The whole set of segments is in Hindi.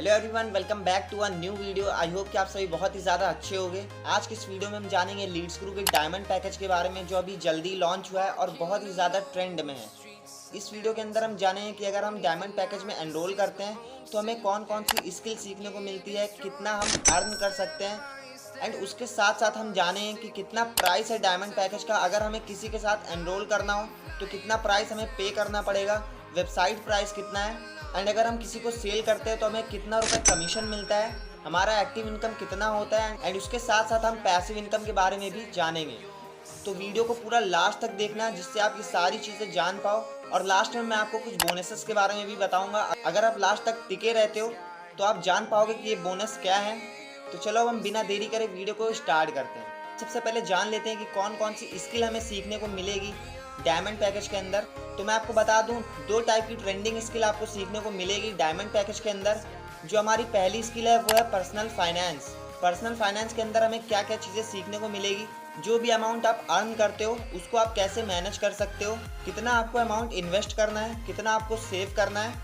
Hello everyone, welcome back to a new video. I hope कि आप सभी बहुत ही ज़्यादा अच्छे होंगे। आज की इस वीडियो में हम जानेंगे लीड्स ग्रुप के डायमंड पैकेज के बारे में, जो अभी जल्दी लॉन्च हुआ है और बहुत ही ज़्यादा ट्रेंड में है। इस वीडियो के अंदर हम जानेंगे कि अगर हम डायमंड पैकेज में एनरोल करते हैं तो हमें कौन कौन सी स्किल सीखने को मिलती है, कितना हम अर्न कर सकते हैं, एंड उसके साथ साथ हम जानेंगे कि कितना प्राइस है डायमंड पैकेज का। अगर हमें किसी के साथ एनरोल करना हो तो कितना प्राइस हमें पे करना पड़ेगा, वेबसाइट प्राइस कितना है, एंड अगर हम किसी को सेल करते हैं तो हमें कितना रुपए कमीशन मिलता है, हमारा एक्टिव इनकम कितना होता है, एंड उसके साथ साथ हम पैसिव इनकम के बारे में भी जानेंगे। तो वीडियो को पूरा लास्ट तक देखना जिससे आप ये सारी चीज़ें जान पाओ, और लास्ट में मैं आपको कुछ बोनसेस के बारे में भी बताऊंगा। अगर आप लास्ट तक टिके रहते हो तो आप जान पाओगे कि ये बोनस क्या है। तो चलो अब हम बिना देरी करे वीडियो को स्टार्ट करते हैं। सबसे पहले जान लेते हैं कि कौन कौन सी स्किल हमें सीखने को मिलेगी डायमंड पैकेज के अंदर। तो मैं आपको बता दूं, दो टाइप की ट्रेंडिंग स्किल आपको सीखने को मिलेगी डायमंड पैकेज के अंदर। जो हमारी पहली स्किल है वो है पर्सनल फाइनेंस। पर्सनल फाइनेंस के अंदर हमें क्या क्या चीज़ें सीखने को मिलेगी, जो भी अमाउंट आप अर्न करते हो उसको आप कैसे मैनेज कर सकते हो, कितना आपको अमाउंट इन्वेस्ट करना है, कितना आपको सेव करना है,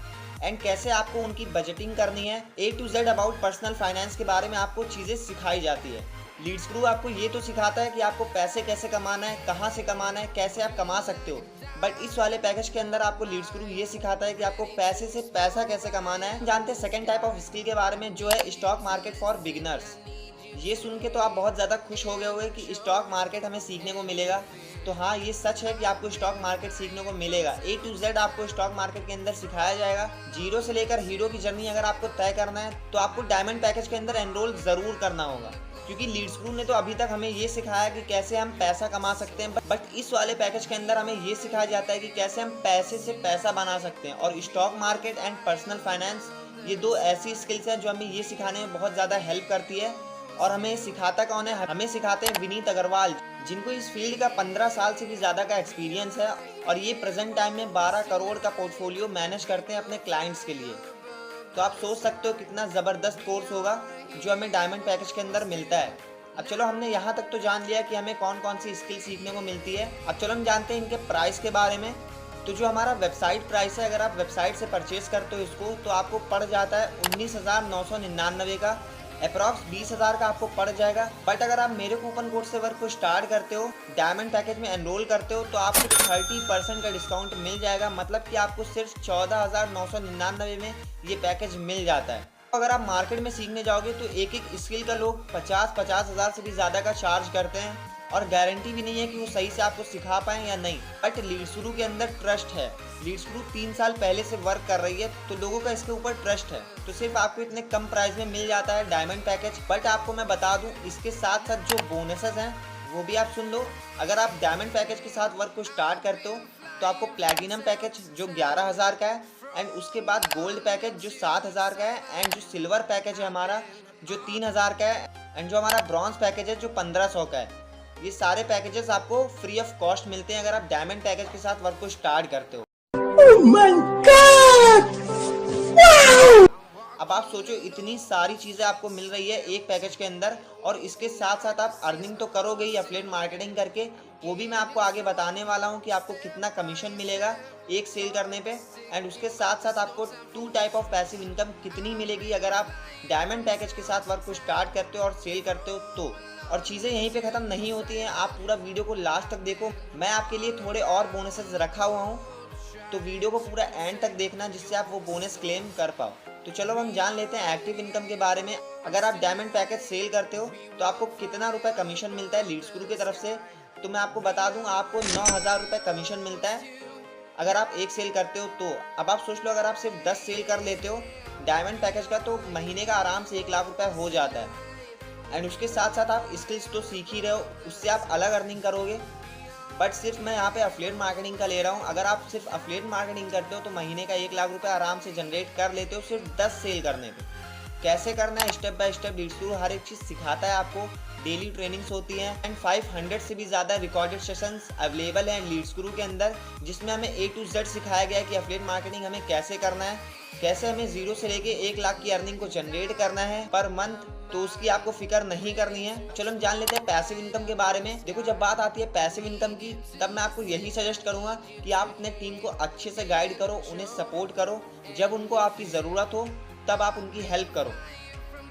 एंड कैसे आपको उनकी बजटिंग करनी है। A to Z about personal finance के बारे में आपको चीज़ें सिखाई जाती है। लीड्स ग्रुप आपको ये तो सिखाता है कि आपको पैसे कैसे कमाना है, कहाँ से कमाना है, कैसे आप कमा सकते हो, बट इस वाले पैकेज के अंदर आपको लीड्स ग्रुप ये सिखाता है कि आपको पैसे से पैसा कैसे कमाना है। जानते हैं सेकंड टाइप ऑफ स्किल के बारे में, जो है स्टॉक मार्केट फॉर बिगिनर्स। ये सुन के तो आप बहुत ज़्यादा खुश हो गए होंगे कि स्टॉक मार्केट हमें सीखने को मिलेगा। तो हाँ, ये सच है कि आपको स्टॉक मार्केट सीखने को मिलेगा। A to Z आपको स्टॉक मार्केट के अंदर सिखाया जाएगा। जीरो से लेकर हीरो की जर्नी अगर आपको तय करना है तो आपको डायमंड पैकेज के अंदर एनरोल ज़रूर करना होगा, क्योंकि लीड्स ग्रुप ने तो अभी तक हमें ये सिखाया कि कैसे हम पैसा कमा सकते हैं, बट इस वाले पैकेज के अंदर हमें ये सिखाया जाता है कि कैसे हम पैसे से पैसा बना सकते हैं। और stock market and personal finance, ये दो ऐसी स्किल्स हैं जो हमें ये सिखाने में बहुत ज़्यादा हेल्प करती है। और हमें सिखाता कौन है? हमें सिखाते हैं विनीत अग्रवाल, जिनको इस फील्ड का 15 साल से भी ज़्यादा का एक्सपीरियंस है, और ये प्रेजेंट टाइम में 12 करोड़ का पोर्टफोलियो मैनेज करते हैं अपने क्लाइंट्स के लिए। तो आप सोच सकते हो कितना ज़बरदस्त कोर्स होगा जो हमें डायमंड पैकेज के अंदर मिलता है। अब चलो, हमने यहाँ तक तो जान लिया कि हमें कौन कौन सी स्किल सीखने को मिलती है। अब चलो हम जानते हैं इनके प्राइस के बारे में। तो जो हमारा वेबसाइट प्राइस है, अगर आप वेबसाइट से परचेज करते हो इसको, तो आपको पड़ जाता है 19,999 का। अप्रॉक्स 20,000 का आपको पड़ जाएगा। बट अगर आप मेरे कूपन कोड से वर्क को स्टार्ट करते हो, डायमंड पैकेज में एनरोल करते हो, तो आपको 30% का डिस्काउंट मिल जाएगा। मतलब कि आपको सिर्फ 14,999 में ये पैकेज मिल जाता है। अगर आप मार्केट में सीखने जाओगे तो एक एक स्किल का लोग 50 हज़ार से भी ज़्यादा का चार्ज करते हैं, और गारंटी भी नहीं है कि वो सही से आपको सिखा पाएँ या नहीं। बट लीड्स ग्रुप के अंदर ट्रस्ट है। लीड्स ग्रुप 3 साल पहले से वर्क कर रही है, तो लोगों का इसके ऊपर ट्रस्ट है। तो सिर्फ आपको इतने कम प्राइस में मिल जाता है डायमंड पैकेज। बट आपको मैं बता दूं, इसके साथ साथ जो बोनसेस हैं वो भी आप सुन लो। अगर आप डायमंड पैकेज के साथ वर्क को स्टार्ट करते हो तो आपको प्लैटिनम पैकेज जो 11,000 का है, एंड उसके बाद गोल्ड पैकेज जो 7,000 का है, एंड जो सिल्वर पैकेज है हमारा जो 3,000 का है, एंड जो हमारा ब्रॉन्ज पैकेज है जो 1,500 का है। ये सारे पैकेजेस आपको फ्री ऑफ कॉस्ट मिलते हैं अगर आप डायमंड पैकेज के साथ वर्क को स्टार्ट करते हो। Oh my God! Wow! अब आप सोचो, इतनी सारी चीज़ें आपको मिल रही है एक पैकेज के अंदर, और इसके साथ साथ आप अर्निंग तो करोगे ही एफिलिएट मार्केटिंग करके। वो भी मैं आपको आगे बताने वाला हूँ कि आपको कितना कमीशन मिलेगा एक सेल करने पे, एंड उसके साथ साथ आपको 2 टाइप ऑफ पैसिव इनकम कितनी मिलेगी अगर आप डायमंड पैकेज के साथ वर्क को स्टार्ट करते हो और सेल करते हो तो। और चीज़ें यहीं पे ख़त्म नहीं होती हैं, आप पूरा वीडियो को लास्ट तक देखो। मैं आपके लिए थोड़े और बोनसेस रखा हुआ हूँ, तो वीडियो को पूरा एंड तक देखना जिससे आप वो बोनस क्लेम कर पाओ। तो चलो हम जान लेते हैं एक्टिव इनकम के बारे में। अगर आप डायमंड पैकेज सेल करते हो तो आपको कितना रुपए कमीशन मिलता है लीड्स ग्रुप की तरफ से। तो मैं आपको बता दूं, आपको 9,000 रुपये कमीशन मिलता है अगर आप एक सेल करते हो तो। अब आप सोच लो, अगर आप सिर्फ 10 सेल कर लेते हो डायमंड पैकेज का, तो महीने का आराम से 1 लाख रुपये हो जाता है। एंड उसके साथ साथ आप स्किल्स तो सीख ही रहे हो, उससे आप अलग अर्निंग करोगे। बट सिर्फ मैं यहाँ पे एफिलिएट मार्केटिंग का ले रहा हूँ। अगर आप सिर्फ एफिलिएट मार्केटिंग करते हो तो महीने का 1 लाख रुपये आराम से जनरेट कर लेते हो सिर्फ 10 सेल करने पे। कैसे करना है step by step leads group हर एक चीज़ सिखाता है आपको। डेली ट्रेनिंग्स होती हैं, एंड 500 से भी ज़्यादा रिकॉर्डेड सेशंस अवेलेबल हैं लीड्स ग्रुप के अंदर, जिसमें हमें A to Z सिखाया गया है कि एफिलिएट मार्केटिंग हमें कैसे करना है, कैसे हमें 0 से लेके 1 लाख की अर्निंग को जनरेट करना है पर मंथ। तो उसकी आपको फिक्र नहीं करनी है। चलो हम जान लेते हैं पैसिव इनकम के बारे में। देखो, जब बात आती है पैसिव इनकम की, तब मैं आपको यही सजेस्ट करूंगा कि आप अपने टीम को अच्छे से गाइड करो, उन्हें सपोर्ट करो। जब उनको आपकी ज़रूरत हो तब आप उनकी हेल्प करो।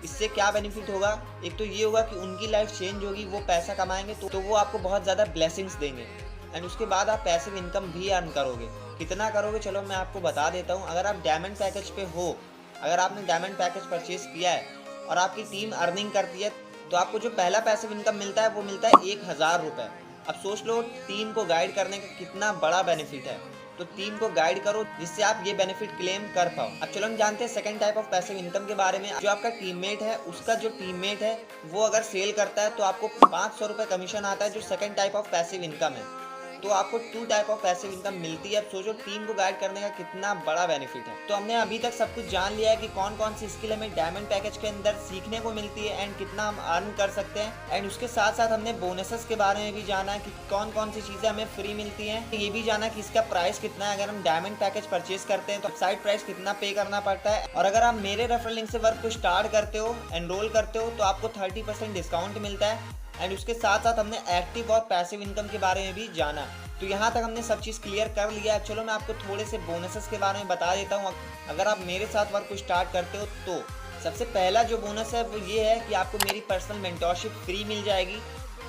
इससे क्या बेनिफिट होगा, एक तो ये होगा कि उनकी लाइफ चेंज होगी, वो पैसा कमाएंगे तो वो आपको बहुत ज़्यादा ब्लेसिंग्स देंगे एंड उसके बाद आप पैसिव इनकम भी अर्न करोगे। कितना करोगे चलो मैं आपको बता देता हूँ। अगर आप डायमंड पैकेज पे हो, अगर आपने डायमंड पैकेज परचेज किया है और आपकी टीम अर्निंग करती है तो आपको जो पहला पैसिव इनकम मिलता है वो मिलता है 1000 रुपये। अब सोच लो टीम को गाइड करने का कितना बड़ा बेनिफिट है। तो टीम को गाइड करो जिससे आप ये बेनिफिट क्लेम कर पाओ। अब चलो हम जानते हैं second type of passive income के बारे में। जो आपका टीममेट है, उसका जो टीममेट है वो अगर सेल करता है तो आपको 500 रुपये कमीशन आता है, जो second type of passive income है। तो आपको 2 टाइप ऑफ पैसिव इनकम मिलती है। अब सोचो टीम को गाइड करने का कितना बड़ा बेनिफिट है। तो हमने अभी तक सब कुछ जान लिया है कि कौन कौन सी स्किल हमें डायमंड पैकेज के अंदर सीखने को मिलती है एंड कितना हम अर्न कर सकते हैं। एंड उसके साथ साथ हमने बोनसेस के बारे में भी जाना कि कौन कौन सी चीज़ें हमें फ्री मिलती हैं। ये भी जाना कि इसका प्राइस कितना है। अगर हम डायमंड पैकेज परचेज करते हैं तो साइड प्राइस कितना पे करना पड़ता है। और अगर आप मेरे रेफरल लिंक से वर्क को स्टार्ट करते हो, एनरोल करते हो तो आपको 30% डिस्काउंट मिलता है। एंड उसके साथ साथ हमने एक्टिव और पैसिव इनकम के बारे में भी जाना। तो यहाँ तक हमने सब चीज़ क्लियर कर लिया है। चलो मैं आपको थोड़े से बोनसेस के बारे में बता देता हूँ। अगर आप मेरे साथ वर्क को स्टार्ट करते हो तो सबसे पहला जो बोनस है वो ये है कि आपको मेरी पर्सनल मेंटोरशिप फ्री मिल जाएगी।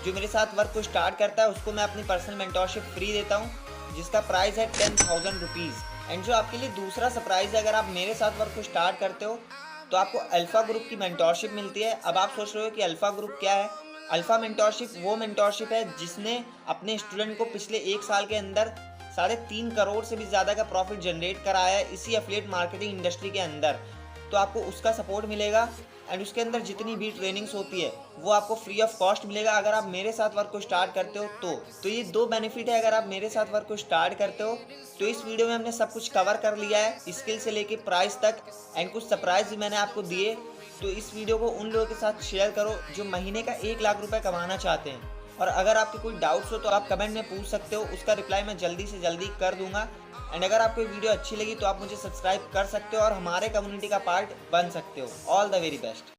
जो मेरे साथ वर्क को स्टार्ट करता है उसको मैं अपनी पर्सनल मेंटोरशिप फ्री देता हूँ, जिसका प्राइस है 10,000 रुपीज़। एंड जो आपके लिए दूसरा सरप्राइज है, अगर आप मेरे साथ वर्क को स्टार्ट करते हो तो आपको अल्फ़ा ग्रुप की मेंटोरशिप मिलती है। अब आप सोच रहे हो कि अल्फ़ा ग्रुप क्या है। अल्फ़ा मेंटोरशिप वो मेंटोरशिप है जिसने अपने स्टूडेंट को पिछले 1 साल के अंदर 3.5 करोड़ से भी ज़्यादा का प्रॉफिट जनरेट कराया है इसी एफिलिएट मार्केटिंग इंडस्ट्री के अंदर। तो आपको उसका सपोर्ट मिलेगा एंड उसके अंदर जितनी भी ट्रेनिंग्स होती है वो आपको फ्री ऑफ कॉस्ट मिलेगा अगर आप मेरे साथ वर्क को स्टार्ट करते हो तो ये 2 बेनिफिट है अगर आप मेरे साथ वर्क को स्टार्ट करते हो। तो इस वीडियो में हमने सब कुछ कवर कर लिया है, स्किल से लेके प्राइस तक एंड कुछ सरप्राइज भी मैंने आपको दिए। तो इस वीडियो को उन लोगों के साथ शेयर करो जो महीने का 1 लाख रुपए कमाना चाहते हैं। और अगर आपके कोई डाउट्स हो तो आप कमेंट में पूछ सकते हो, उसका रिप्लाई मैं जल्दी से जल्दी कर दूंगा। एंड अगर आपको वीडियो अच्छी लगी तो आप मुझे सब्सक्राइब कर सकते हो और हमारे कम्युनिटी का पार्ट बन सकते हो। All the very best.